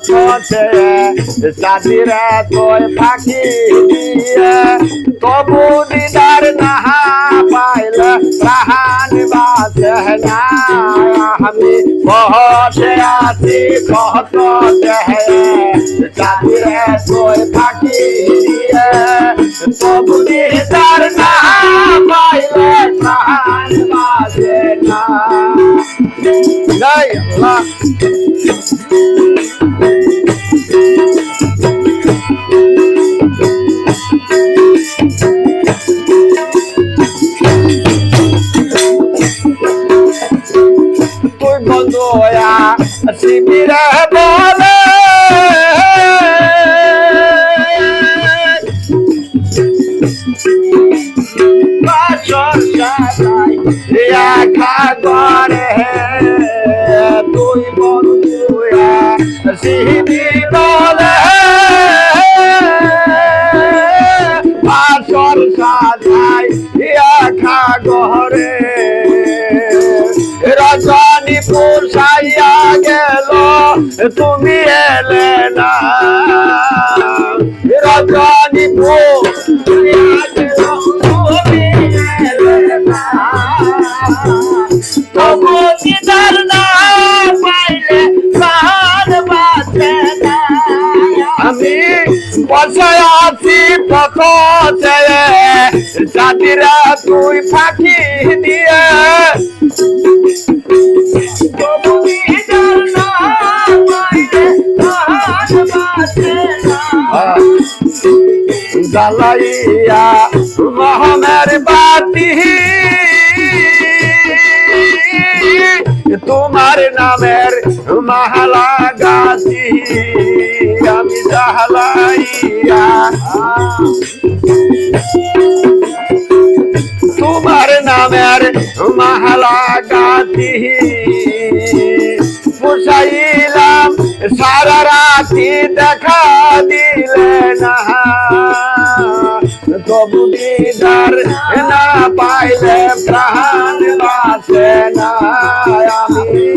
পথে সাথীরা তোয় ফাঁকি দিয়ে তবু দিদার না পাইলে প্রাণ বাঁচে না আমি পথে আছি কত সাথীরা তোয় ফাঁকি দিয়ে তবু দিদার না পাইলে প্রাণ বাঁচে না। জয় আল্লাহ। তুই বন্ধু শিবিরে বলে ঘরে তুই বন্ধু শিবি বলে আসর সাজাই খা ঘরে রজনী পুষাইয়া গেল তুমি এলে না রজনী পুষাইয়া গেল তুমি এলে না তবু দিদার না পাইলে প্রাণ বাঁচে না আমি বসে আছি পথ ছেড়ে জাতিরা তুই ফাঁকি দিয়ে তবু দিদার না পাইলে প্রাণ বাঁচে না জ্বালাইয়া মহমের বাতি তোমার নামের মাহালা গাছি আমি জ্বালাইয়া তোমার নামের মাহালা গাছি পুষাইলাম সারা রাতি দেখা দিলে না তবু দিদার না পাইলে প্রাণ বাঁচে না আমি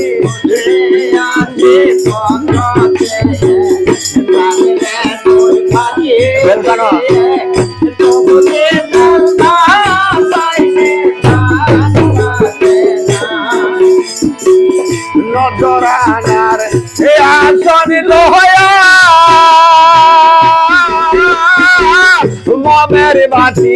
নজরানার আসন লোহয়া মমের বাতি